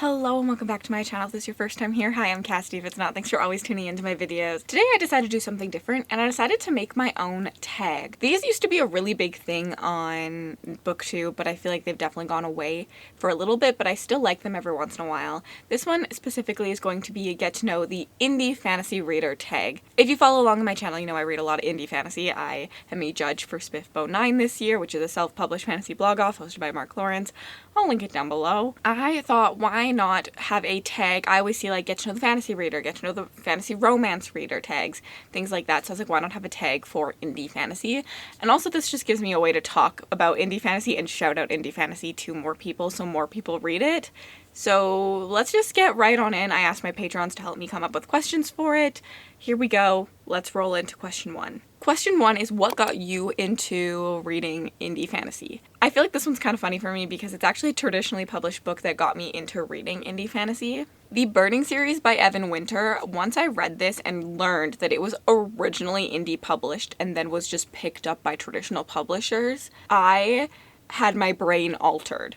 Hello and welcome back to my channel. If this is your first time here, hi, I'm Cassidy. If it's not, thanks for always tuning into my videos. Today I decided to do something different and I decided to make my own tag. These used to be a really big thing on Booktube, but I feel like they've definitely gone away for a little bit, but I still like them every once in a while. This one specifically is going to be get to know the indie fantasy reader tag. If you follow along on my channel, you know I read a lot of indie fantasy. I am a judge for SPFBO 9 this year, which is a self-published fantasy blog off hosted by Mark Lawrence. I'll link it down below. I thought, why not have a tag? I always see like get to know the fantasy reader, get to know the fantasy romance reader tags, things like that. So I was like, why not have a tag for indie fantasy? And also this just gives me a way to talk about indie fantasy and shout out indie fantasy to more people so more people read it. So let's just get right on in. I asked my patrons to help me come up with questions for it. Here we go. Let's roll into question one. Question one is, what got you into reading indie fantasy? I feel like this one's kind of funny for me because it's actually a traditionally published book that got me into reading indie fantasy. The Burning series by Evan Winter, once I read this and learned that it was originally indie published and then was just picked up by traditional publishers, I had my brain altered.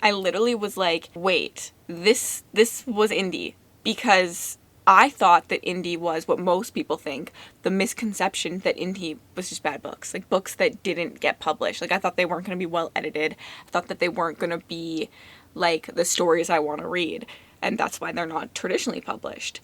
I literally was like, wait, this was indie, because I thought that indie was what most people think, the misconception that indie was just bad books, like books that didn't get published. Like I thought they weren't going to be well edited. I thought that they weren't going to be like the stories I want to read. And that's why they're not traditionally published.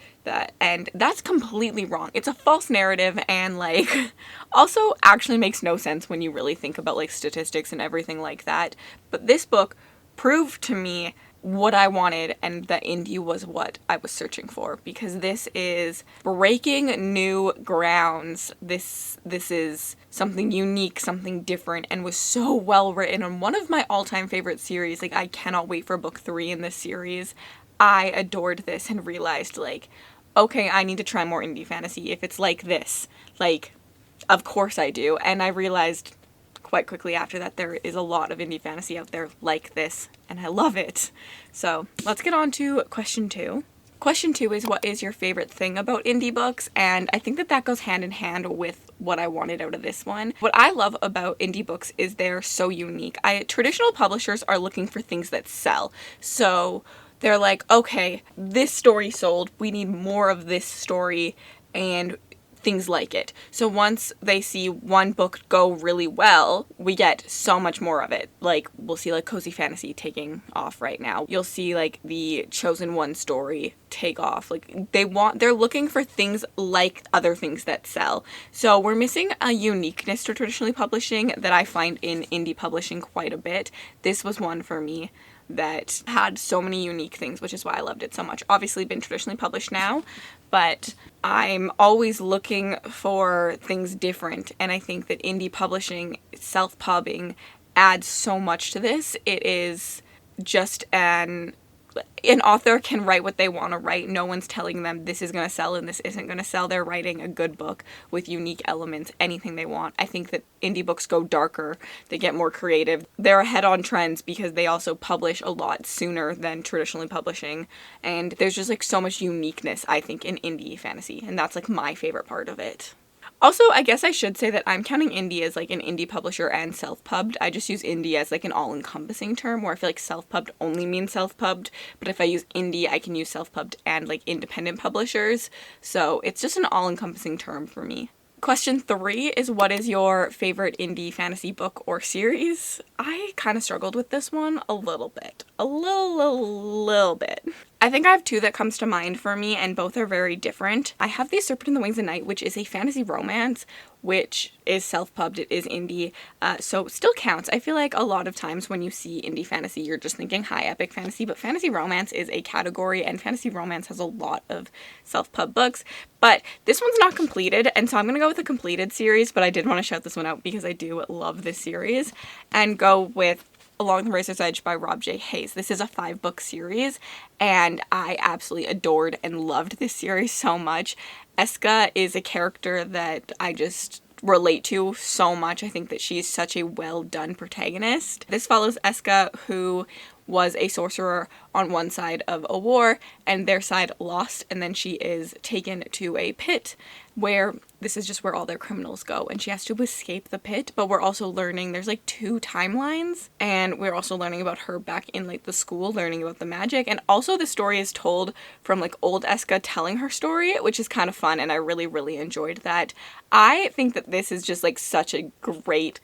And that's completely wrong. It's a false narrative, and like also actually makes no sense when you really think about like statistics and everything like that. But this book proved to me what I wanted and that indie was what I was searching for, because this is breaking new grounds. This is something unique, something different, and was so well written, and one of my all-time favorite series. Like I cannot wait for book 3 in this series. I adored this and realized like, okay, I need to try more indie fantasy if it's like this. Like, of course I do. And I realized quite quickly after that there is a lot of indie fantasy out there like this, and I love it. So let's get on to question 2. Question 2 is, what is your favorite thing about indie books? And I think that that goes hand in hand with what I wanted out of this one. What I love about indie books is they're so unique. Traditional publishers are looking for things that sell. So they're like, okay, this story sold, we need more of this story and things like it. So once they see one book go really well, we get so much more of it. Like we'll see like cozy fantasy taking off right now. You'll see like the Chosen One story take off. Like they're looking for things like other things that sell. So we're missing a uniqueness to traditionally publishing that I find in indie publishing quite a bit. This was one for me that had so many unique things, which is why I loved it so much. Obviously been traditionally published now, but I'm always looking for things different, and I think that indie publishing, self-pubbing, adds so much to this. It is just an author can write what they want to write. No one's telling them this is going to sell and this isn't going to sell. They're writing a good book with unique elements, anything they want. I think that indie books go darker. They get more creative. They're ahead on trends because they also publish a lot sooner than traditionally publishing. And there's just like so much uniqueness, I think, in indie fantasy. And that's like my favorite part of it. Also, I guess I should say that I'm counting indie as like an indie publisher and self-pubbed. I just use indie as like an all-encompassing term, where I feel like self-pubbed only means self-pubbed, but if I use indie, I can use self-pubbed and like independent publishers. So it's just an all-encompassing term for me. Question 3 is, what is your favorite indie fantasy book or series? I kind of struggled with this one a little bit. A little bit. I think I have 2 that comes to mind for me, and both are very different. I have The Serpent and the Wings of Night, which is a fantasy romance, which is self-pubbed. It is indie, so still counts. I feel like a lot of times when you see indie fantasy, you're just thinking high epic fantasy, but fantasy romance is a category, and fantasy romance has a lot of self-pub books. But this one's not completed, and so I'm going to go with a completed series, but I did want to shout this one out because I do love this series, and go with Along the Razor's Edge by Rob J. Hayes. This is a 5-book series, and I absolutely adored and loved this series so much. Eska is a character that I just relate to so much. I think that she's such a well done protagonist. This follows Eska, who was a sorcerer on one side of a war and their side lost, and then she is taken to a pit where this is just where all their criminals go, and she has to escape the pit. But we're also learning there's like 2 timelines, and we're also learning about her back in like the school, learning about the magic. And also the story is told from like old Eska telling her story, which is kind of fun, and I really enjoyed that. I think that this is just like such a great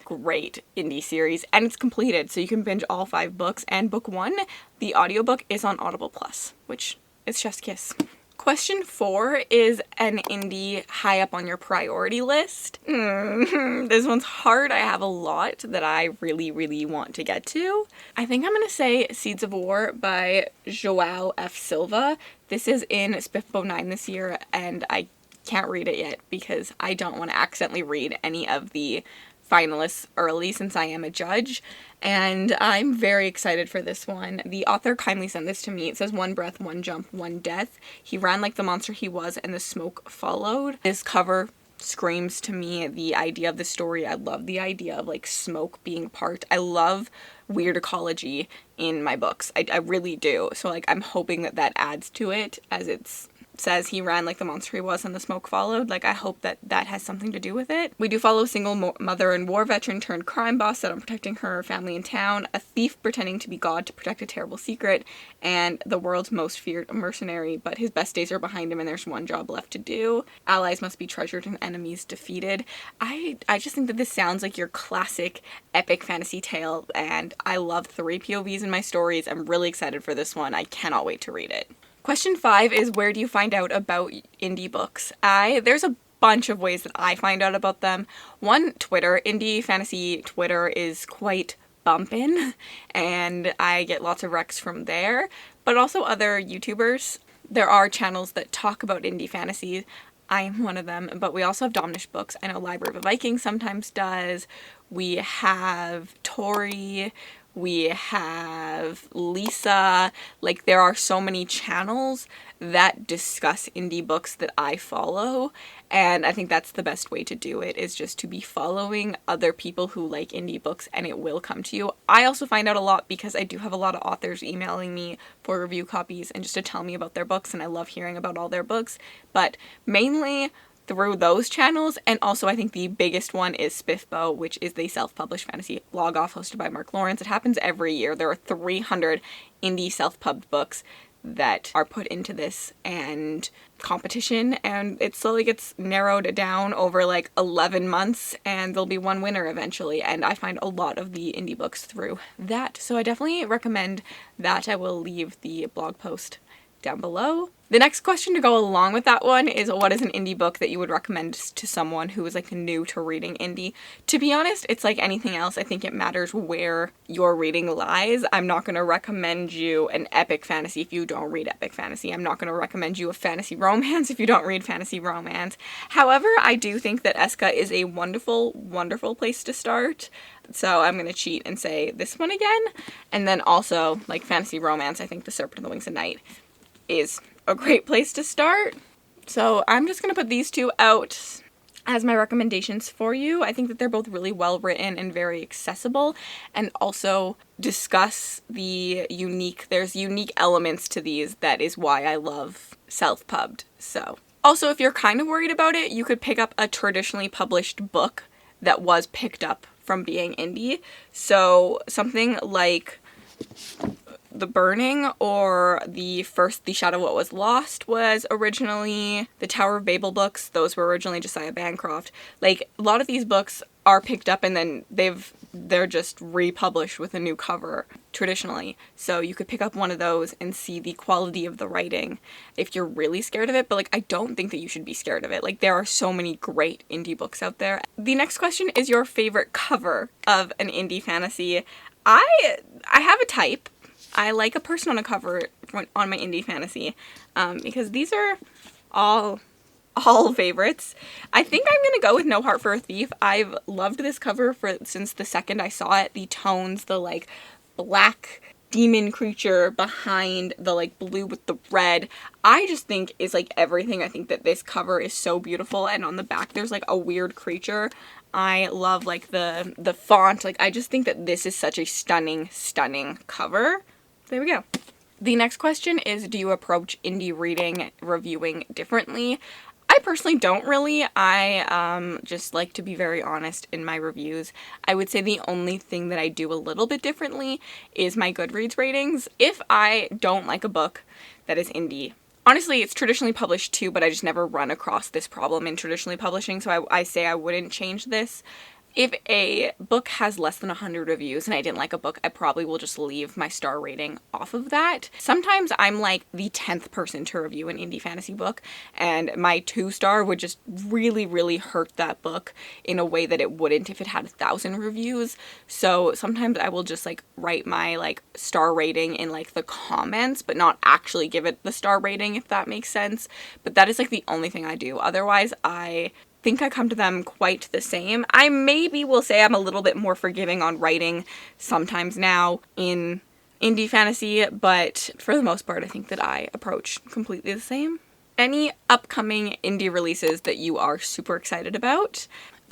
indie series, and it's completed, so you can binge all 5 books. And book 1, the audiobook, is on Audible Plus, which is chef's kiss. Question 4 is an indie high up on your priority list. This one's hard. I have a lot that I really want to get to. I think I'm gonna say Seeds of War by João F. Silva. This is in SPFBO 9 this year, and I can't read it yet because I don't want to accidentally read any of the finalists early since I am a judge, and I'm very excited for this one. The author kindly sent this to me. It says, 1 breath, 1 jump, 1 death. He ran like the monster he was, and the smoke followed. This cover screams to me the idea of the story. I love the idea of like smoke being part. I love weird ecology in my books. I really do. So like I'm hoping that that adds to it, as it's says he ran like the monster he was and the smoke followed. Like I hope that that has something to do with it. We do follow a single mother and war veteran turned crime boss set on protecting her family in town, a thief pretending to be God to protect a terrible secret, and the world's most feared mercenary, but his best days are behind him and there's one job left to do. Allies must be treasured and enemies defeated. I just think that this sounds like your classic epic fantasy tale, and I love 3 POVs in my stories. I'm really excited for this one. I cannot wait to read it. Question 5 is, where do you find out about indie books? There's a bunch of ways that I find out about them. One, Twitter. Indie fantasy Twitter is quite bumpin', and I get lots of recs from there, but also other YouTubers. There are channels that talk about indie fantasy. I am one of them, but we also have Domnish Books. I know Library of a Viking sometimes does. We have Tori. We have Lisa. Like, there are so many channels that discuss indie books that I follow, and I think that's the best way to do it, is just to be following other people who like indie books, and it will come to you. I also find out a lot because I do have a lot of authors emailing me for review copies and just to tell me about their books, and I love hearing about all their books, but mainly through those channels. And also I think the biggest one is SPFBO, which is the self-published fantasy blog off hosted by Mark Lawrence. It happens every year. There are 300 indie self-pubbed books that are put into this and competition, and it slowly gets narrowed down over like 11 months, and there'll be one winner eventually, and I find a lot of the indie books through that. So I definitely recommend that. I will leave the blog post down below. The next question to go along with that one is, what is an indie book that you would recommend to someone who is like new to reading indie? To be honest, it's like anything else. I think it matters where your reading lies. I'm not going to recommend you an epic fantasy if you don't read epic fantasy. I'm not going to recommend you a fantasy romance if you don't read fantasy romance. However, I do think that Eska is a wonderful place to start. So I'm going to cheat and say this one again. And then also, like fantasy romance, I think The Serpent and the Wings of Night is a great place to start. So I'm just going to put these 2 out as my recommendations for you. I think that they're both really well written and very accessible, and also discuss there's unique elements to these. That is why I love self-pubbed. So also, if you're kind of worried about it, you could pick up a traditionally published book that was picked up from being indie. So something like The Burning or the Shadow of What Was Lost was originally the Tower of Babel books. Those were originally Josiah Bancroft. Like, a lot of these books are picked up and then they're just republished with a new cover traditionally. So you could pick up one of those and see the quality of the writing if you're really scared of it. But like, I don't think that you should be scared of it. Like, there are so many great indie books out there. The next question is your favorite cover of an indie fantasy. I have a type. I like a person on a cover on my indie fantasy, because these are all favorites. I think I'm gonna go with No Heart for a Thief. I've loved this cover since the second I saw it. The tones, the like black demon creature behind the like blue with the red, I just think is like everything. I think that this cover is so beautiful, and on the back there's like a weird creature. I love like the font. Like, I just think that this is such a stunning cover. There we go. The next question is, do you approach indie reading reviewing differently? I personally don't really. I just like to be very honest in my reviews. I would say the only thing that I do a little bit differently is my Goodreads ratings. If I don't like a book that is indie, honestly, it's traditionally published too, but I just never run across this problem in traditionally publishing, so I say I wouldn't change this. If a book has less than 100 reviews and I didn't like a book, I probably will just leave my star rating off of that. Sometimes I'm like the 10th person to review an indie fantasy book, and my 2-star would just really, really hurt that book in a way that it wouldn't if it had 1,000 reviews. So sometimes I will just like write my like star rating in like the comments, but not actually give it the star rating, if that makes sense. But that is like the only thing I do. Otherwise, I think I come to them quite the same. I maybe will say I'm a little bit more forgiving on writing sometimes now in indie fantasy, but for the most part I think that I approach completely the same. Any upcoming indie releases that you are super excited about?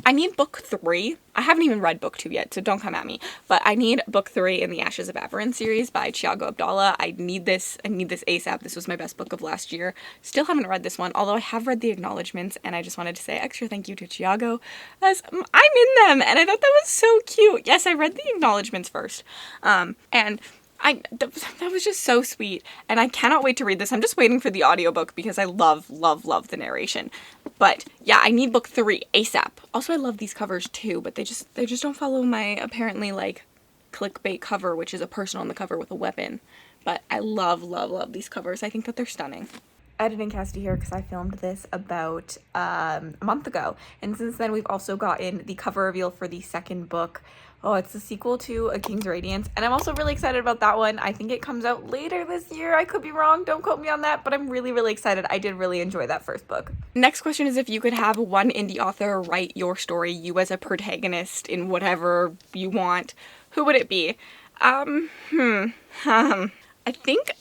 I need book 3. I haven't even read book 2 yet, so don't come at me. But I need book 3 in the Ashes of Avarin series by Thiago Abdallah. I need this ASAP. This was my best book of last year. Still haven't read this one, although I have read the acknowledgements, and I just wanted to say extra thank you to Thiago, as I'm in them, and I thought that was so cute. Yes, I read the acknowledgements first, and that was just so sweet, and I cannot wait to read this. I'm just waiting for the audiobook because I love the narration. But yeah, I need book 3 ASAP. Also, I love these covers too, but they just don't follow my apparently like clickbait cover, which is a person on the cover with a weapon. But I love these covers. I think that they're stunning. Editing Cassidy here because I filmed this about a month ago, and since then we've also gotten the cover reveal for the second book. Oh, it's the sequel to A King's Radiance, and I'm also really excited about that one. I think it comes out later this year. I could be wrong, don't quote me on that, but I'm really excited. I did really enjoy that first book. Next question is, if you could have one indie author write your story, you as a protagonist in whatever you want, who would it be? I think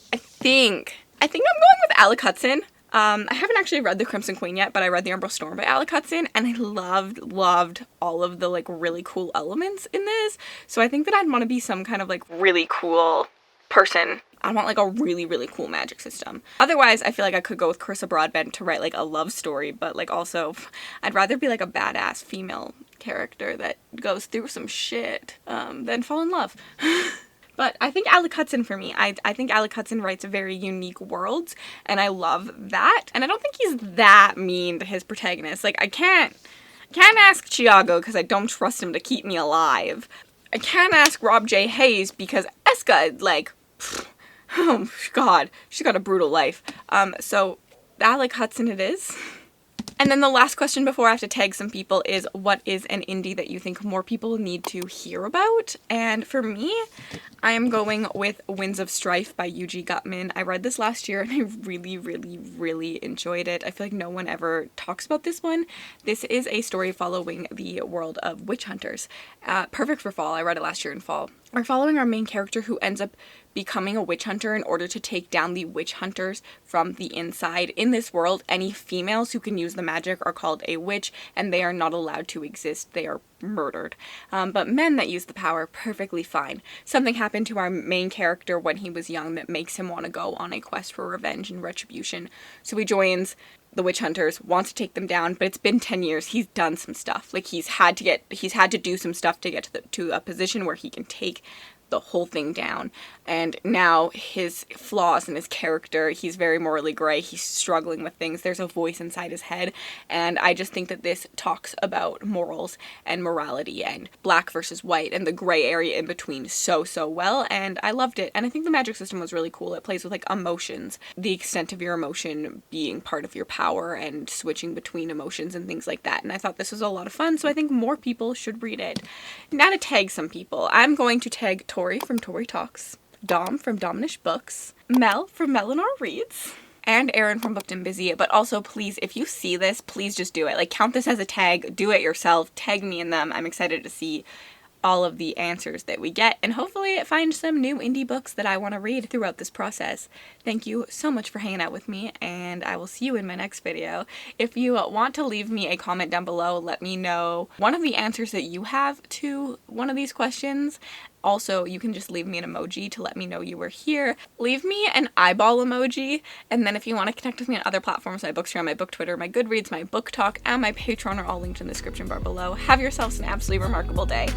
I'm going with Alec Hudson. I haven't actually read The Crimson Queen yet, but I read The Umbral Storm by Alec Hudson, and I loved all of the like really cool elements in this. So I think that I'd want to be some kind of like really cool person. I want like a really cool magic system. Otherwise, I feel like I could go with Carissa Broadbent to write like a love story, but like also I'd rather be like a badass female character that goes through some shit than fall in love. But I think Alec Hudson for me. I think Alec Hudson writes very unique worlds, and I love that. And I don't think he's that mean to his protagonist. Like, I can't ask Thiago because I don't trust him to keep me alive. I can't ask Rob J. Hayes because Eska, like, oh god, she's got a brutal life. So Alec Hudson it is. And then the last question before I have to tag some people is, what is an indie that you think more people need to hear about? And for me, I am going with Winds of Strife by Yuji Gutman. I read this last year and I really enjoyed it. I feel like no one ever talks about this one. This is a story following the world of witch hunters. Perfect for fall. I read it last year in fall. We're following our main character who ends up becoming a witch hunter in order to take down the witch hunters from the inside. In this world, any females who can use the magic are called a witch, and they are not allowed to exist. They are murdered. But men that use the power, perfectly fine. Something happened to our main character when he was young that makes him want to go on a quest for revenge and retribution. So he joins the witch hunters, wants to take them down, but it's been 10 years. He's done some stuff. Like, he's had to do some stuff to get to a position where he can take the whole thing down. And now his flaws in his character, he's very morally gray, he's struggling with things, there's a voice inside his head, and I just think that this talks about morals and morality and black versus white and the gray area in between so well, and I loved it. And I think the magic system was really cool. It plays with like emotions, the extent of your emotion being part of your power and switching between emotions and things like that, and I thought this was a lot of fun, so I think more people should read it. Now to tag some people, I'm going to tag Tori from Tori Talks, Dom from Dominish Books, Mel from Melinar Reads, and Erin from Booked and Busy. But also, please, if you see this, please just do it. Like, count this as a tag, do it yourself, tag me in them. I'm excited to see all of the answers that we get, and hopefully find some new indie books that I want to read throughout this process. Thank you so much for hanging out with me, and I will see you in my next video. If you want to leave me a comment down below, let me know one of the answers that you have to one of these questions. Also, you can just leave me an emoji to let me know you were here. Leave me an eyeball emoji, and then if you want to connect with me on other platforms, my Bookstore, my Book Twitter, my Goodreads, my Book Talk, and my Patreon are all linked in the description bar below. Have yourselves an absolutely remarkable day.